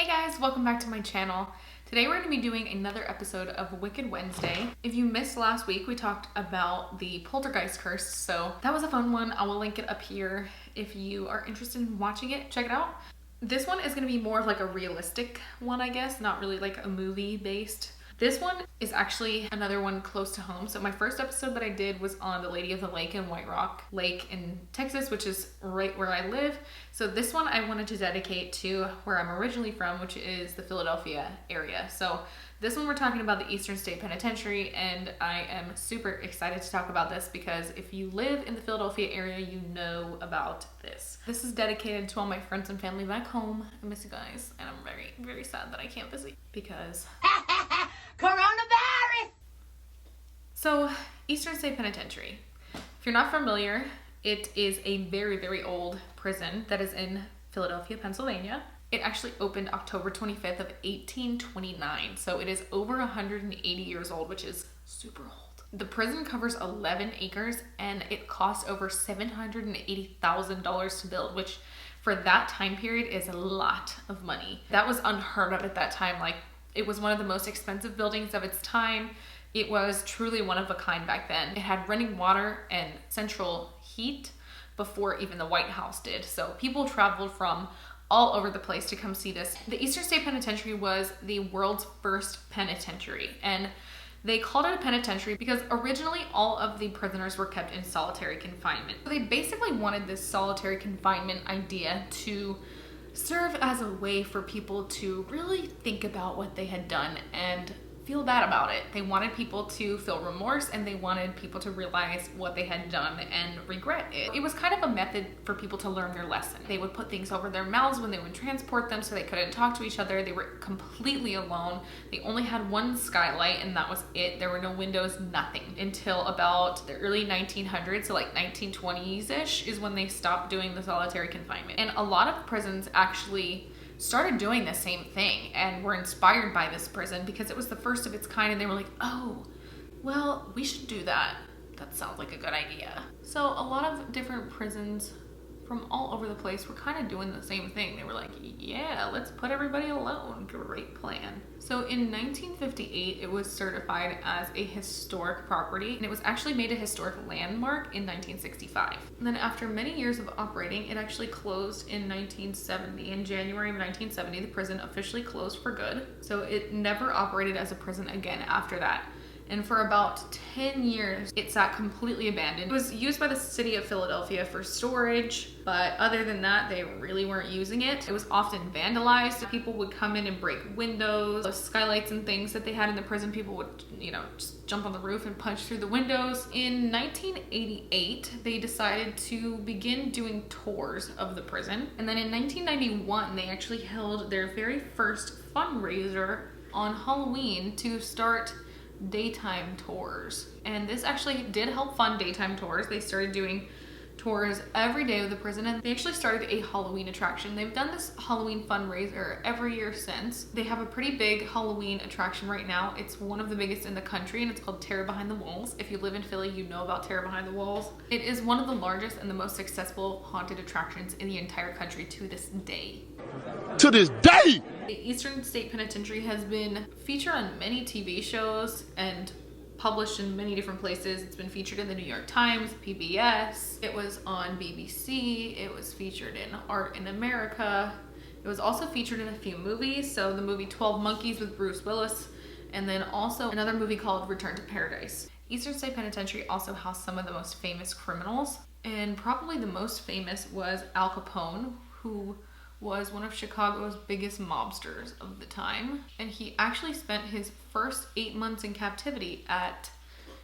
Hey guys, welcome back to my channel. Today we're going to be doing another episode of Wicked Wednesday. If you missed last week, we talked about the poltergeist curse, so that was a fun one. I will link it up here if you are interested in watching it. Check it out. This one is going to be more of like a realistic one, I guess, not really like a movie based. This one is actually another one close to home. So my first episode that I did was on the Lady of the Lake in White Rock Lake in Texas, which is right where I live. So this one I wanted to dedicate to where I'm originally from, which is the Philadelphia area. So this one we're talking about the Eastern State Penitentiary, and I am super excited to talk about this because if you live in the Philadelphia area, you know about this. This is dedicated to all my friends and family back home. I miss you guys, and I'm very, very sad that I can't visit because coronavirus! So, Eastern State Penitentiary. If you're not familiar, it is a very, very old prison that is in Philadelphia, Pennsylvania. It actually opened October 25th of 1829, so it is over 180 years old, which is super old. The prison covers 11 acres, and it cost over $780,000 to build, which for that time period is a lot of money. That was unheard of at that time. Like, it was one of the most expensive buildings of its time. It was truly one of a kind back then. It had running water and central heat before even the White House did. So people traveled from all over the place to come see this. The Eastern State Penitentiary was the world's first penitentiary, and they called it a penitentiary because originally all of the prisoners were kept in solitary confinement. So they basically wanted this solitary confinement idea to serve as a way for people to really think about what they had done and feel bad about it. They wanted people to feel remorse, and they wanted people to realize what they had done and regret it. It was kind of a method for people to learn their lesson. They would put things over their mouths when they would transport them so they couldn't talk to each other. They were completely alone. They only had one skylight, and that was it. There were no windows, nothing, until about the early 1900s, so like 1920s-ish is when they stopped doing the solitary confinement. And a lot of prisons actually started doing the same thing and were inspired by this prison because it was the first of its kind, and they were like, oh, well, we should do that. That sounds like a good idea. So a lot of different prisons from all over the place were kind of doing the same thing. They were like, yeah, let's put everybody alone. Great plan. So in 1958, it was certified as a historic property, and it was actually made a historic landmark in 1965. And then after many years of operating, it actually closed in 1970. In January of 1970, the prison officially closed for good. So it never operated as a prison again after that. And for about 10 years, it sat completely abandoned. It was used by the city of Philadelphia for storage, but other than that, they really weren't using it. It was often vandalized. People would come in and break windows, those skylights and things that they had in the prison. People would, just jump on the roof and punch through the windows. In 1988, they decided to begin doing tours of the prison. And then in 1991, they actually held their very first fundraiser on Halloween to start daytime tours. And this actually did help fund daytime tours. They started doing tours every day of the prison, and they actually started a Halloween attraction. They've done this Halloween fundraiser every year since. They have a pretty big Halloween attraction right now. It's one of the biggest in the country, and it's called Terror Behind the Walls. If you live in Philly, you know about Terror Behind the Walls. It is one of the largest and the most successful haunted attractions in the entire country to this day. To this day! The Eastern State Penitentiary has been featured on many TV shows and published in many different places. It's been featured in the New York Times, PBS. It was on BBC. It was featured in Art in America. It was also featured in a few movies. So the movie 12 Monkeys with Bruce Willis, and then also another movie called Return to Paradise. Eastern State Penitentiary also housed some of the most famous criminals, and probably the most famous was Al Capone, who was one of Chicago's biggest mobsters of the time. And he actually spent his first 8 months in captivity at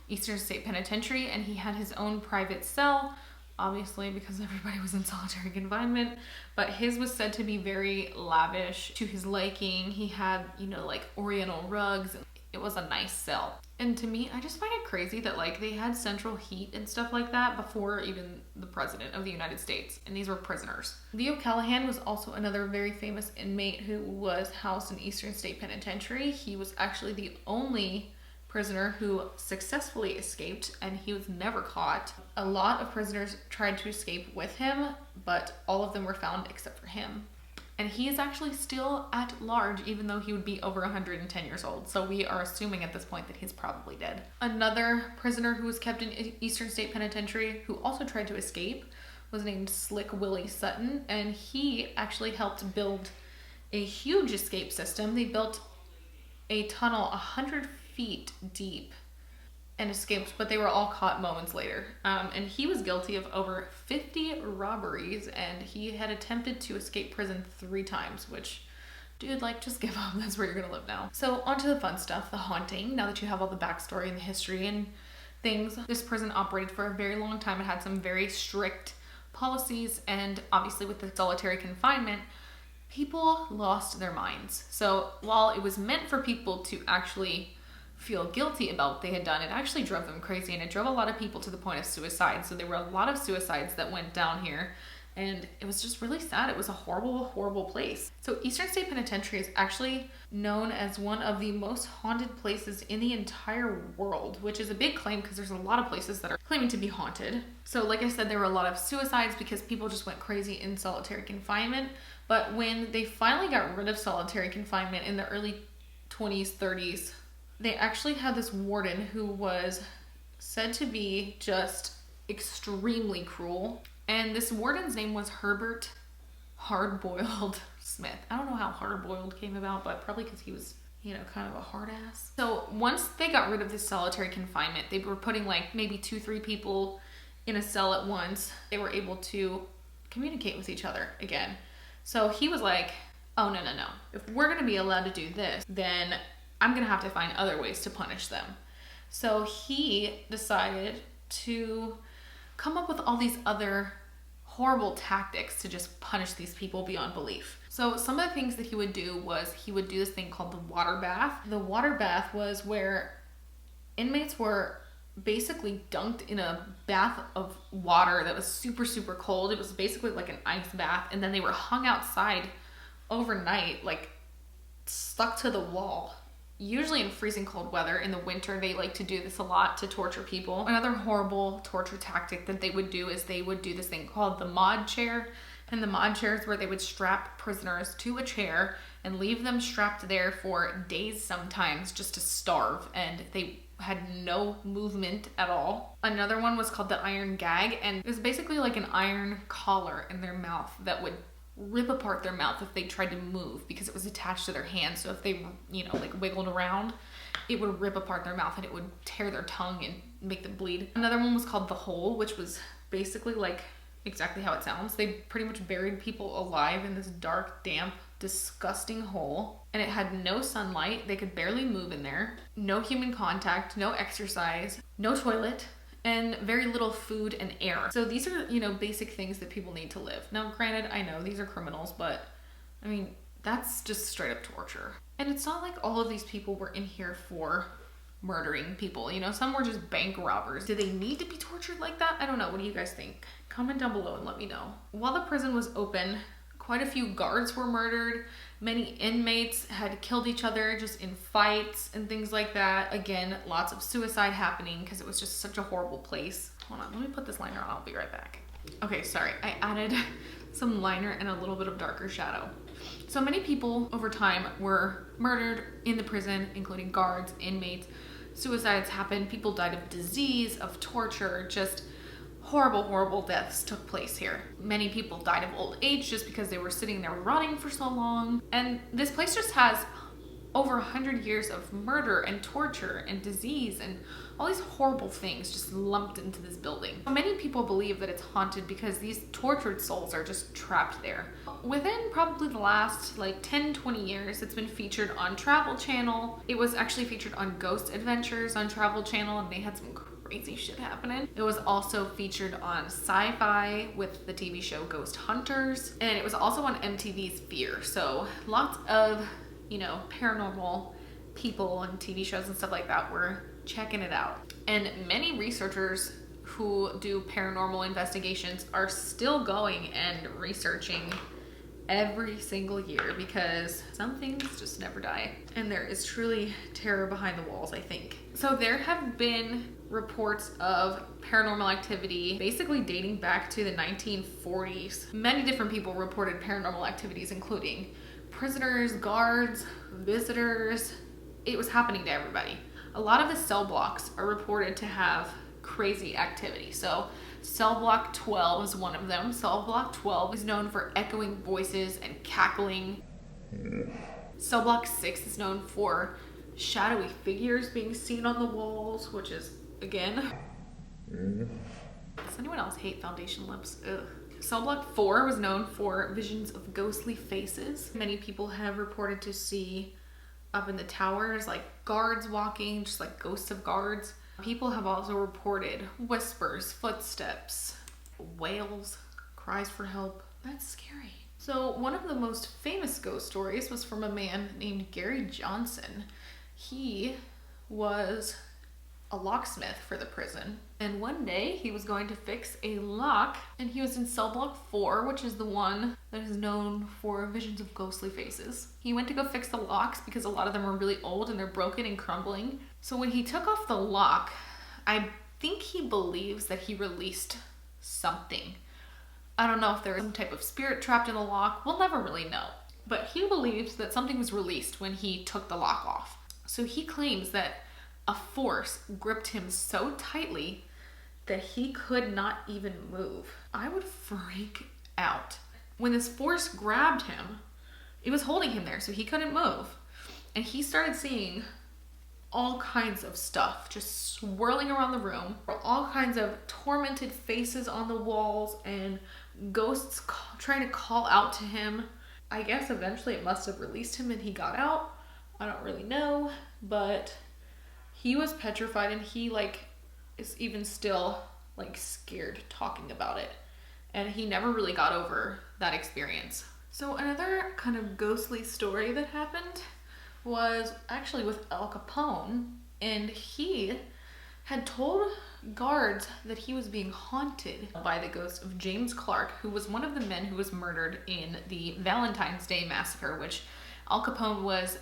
Eastern State Penitentiary, and he had his own private cell, obviously because everybody was in solitary confinement, but his was said to be very lavish to his liking. He had, like Oriental rugs. It was a nice cell. And to me, I just find it crazy that they had central heat and stuff like that before even the president of the United States, and these were prisoners. Leo Callahan was also another very famous inmate who was housed in Eastern State Penitentiary. He was actually the only prisoner who successfully escaped, and he was never caught. A lot of prisoners tried to escape with him, but all of them were found except for him. And he is actually still at large, even though he would be over 110 years old. So we are assuming at this point that he's probably dead. Another prisoner who was kept in Eastern State Penitentiary who also tried to escape was named Slick Willie Sutton. And he actually helped build a huge escape system. They built a tunnel 100 feet deep and escaped, but they were all caught moments later. And he was guilty of over 50 robberies, and he had attempted to escape prison 3 times, which, dude, like, just give up. That's where you're gonna live now. So on to the fun stuff, the haunting. Now that you have all the backstory and the history and things, this prison operated for a very long time. It had some very strict policies, and obviously with the solitary confinement, people lost their minds. So while it was meant for people to actually feel guilty about what they had done, it actually drove them crazy, and it drove a lot of people to the point of suicide. So there were a lot of suicides that went down here, and it was just really sad. It was a horrible, horrible place. So Eastern State Penitentiary is actually known as one of the most haunted places in the entire world, which is a big claim because there's a lot of places that are claiming to be haunted. So like I said, there were a lot of suicides because people just went crazy in solitary confinement. But when they finally got rid of solitary confinement in the early 20s, 30s, they actually had this warden who was said to be just extremely cruel. And this warden's name was Herbert Hardboiled Smith. I don't know how Hardboiled came about, but probably because he was, you know, kind of a hard ass. So once they got rid of this solitary confinement, they were putting like maybe 2-3 people in a cell at once. They were able to communicate with each other again. So he was like, oh, no. If we're going to be allowed to do this, then I'm going to have to find other ways to punish them. So he decided to come up with all these other horrible tactics to just punish these people beyond belief. So some of the things that he would do was he would do this thing called the water bath. The water bath was where inmates were basically dunked in a bath of water that was super, super cold. It was basically like an ice bath. And then they were hung outside overnight, like stuck to the wall. Usually in freezing cold weather. In the winter, they like to do this a lot to torture people. Another horrible torture tactic that they would do is they would do this thing called the mod chair. And the mod chair is where they would strap prisoners to a chair and leave them strapped there for days sometimes just to starve. And they had no movement at all. Another one was called the iron gag. And it was basically like an iron collar in their mouth that would rip apart their mouth if they tried to move because it was attached to their hands. So if they, you know, like wiggled around, it would rip apart their mouth and it would tear their tongue and make them bleed. Another one was called the hole, which was basically like exactly how it sounds. They pretty much buried people alive in this dark, damp, disgusting hole. And it had no sunlight. They could barely move in there. No human contact, no exercise, no toilet, and very little food and air. So these are, you know, basic things that people need to live. Now, granted, I know these are criminals, but I mean, that's just straight up torture. And it's not like all of these people were in here for murdering people. You know, some were just bank robbers. Do they need to be tortured like that? I don't know. What do you guys think? Comment down below and let me know. While the prison was open, quite a few guards were murdered. Many inmates had killed each other just in fights and things like that. Again, lots of suicide happening because it was just such a horrible place. Hold on, let me put this liner on. I'll be right back. Okay, sorry. I added some liner and a little bit of darker shadow. So many people over time were murdered in the prison, including guards, inmates. Suicides happened. People died of disease, of torture, just horrible, horrible deaths took place here. Many people died of old age just because they were sitting there rotting for so long. And this place just has over 100 years of murder and torture and disease and all these horrible things just lumped into this building. Many people believe that it's haunted because these tortured souls are just trapped there. Within probably the last like 10-20 years, it's been featured on Travel Channel. It was actually featured on Ghost Adventures on Travel Channel, and they had some crazy shit happening. It was also featured on Sci-Fi with the TV show Ghost Hunters, and it was also on MTV's Fear. So lots of, you know, paranormal people and TV shows and stuff like that were checking it out. And many researchers who do paranormal investigations are still going and researching every single year because some things just never die. And there is truly terror behind the walls, I think. So there have been reports of paranormal activity basically dating back to the 1940s. Many different people reported paranormal activities, including prisoners, guards, visitors. It was happening to everybody. A lot of the cell blocks are reported to have crazy activity. So cell block 12 is one of them. Cell block 12 is known for echoing voices and cackling. Cell block 6 is known for shadowy figures being seen on the walls, which is, again, does anyone else hate foundation lips? Ugh. Cell block 4 was known for visions of ghostly faces. Many people have reported to see up in the towers like guards walking, just like ghosts of guards. People have also reported whispers, footsteps, wails, cries for help. That's scary. So one of the most famous ghost stories was from a man named Gary Johnson. He was a locksmith for the prison. And one day he was going to fix a lock, and he was in cell block 4, which is the one that is known for visions of ghostly faces. He went to go fix the locks because a lot of them are really old and they're broken and crumbling. So when he took off the lock, I think he believes that he released something. I don't know if there was some type of spirit trapped in the lock. We'll never really know. But he believes that something was released when he took the lock off. So he claims that a force gripped him so tightly that he could not even move. I would freak out. When this force grabbed him, it was holding him there, so he couldn't move. And he started seeing all kinds of stuff just swirling around the room, all kinds of tormented faces on the walls and ghosts trying to call out to him. I guess eventually it must have released him and he got out. I don't really know, but he was petrified, and he is even still scared talking about it. And he never really got over that experience. So another kind of ghostly story that happened was actually with Al Capone, and he had told guards that he was being haunted by the ghost of James Clark, who was one of the men who was murdered in the Valentine's Day massacre, which Al Capone was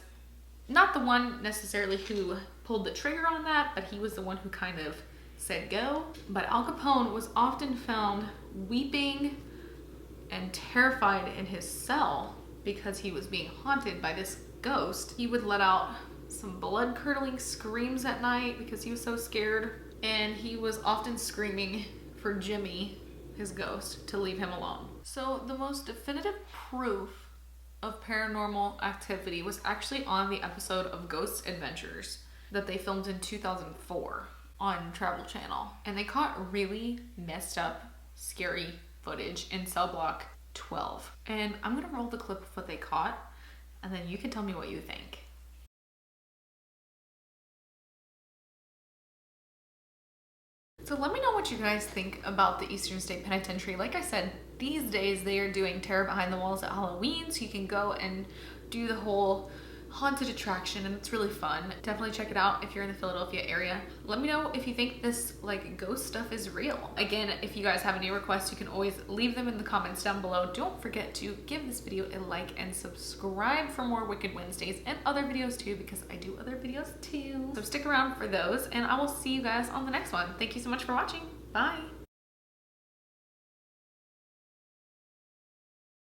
not the one necessarily who pulled the trigger on that, but he was the one who kind of said go. But Al Capone was often found weeping and terrified in his cell because he was being haunted by this ghost. He would let out some blood-curdling screams at night because he was so scared, and he was often screaming for Gimme, his ghost, to leave him alone. So the most definitive proof of paranormal activity was actually on the episode of Ghost Adventures that they filmed in 2004 on Travel Channel. And they caught really messed up, scary footage in cell block 12. And I'm gonna roll the clip of what they caught, and then you can tell me what you think. So let me know what you guys think about the Eastern State Penitentiary. Like I said, these days they are doing Terror Behind the Walls at Halloween, so you can go and do the whole haunted attraction, and it's really fun. Definitely check it out if you're in the Philadelphia area. Let me know if you think this ghost stuff is real. Again, if you guys have any requests, you can always leave them in the comments down below. Don't forget to give this video a like and subscribe for more Wicked Wednesdays and other videos too, because I do other videos too. So stick around for those, and I will see you guys on the next one. Thank you so much for watching. Bye.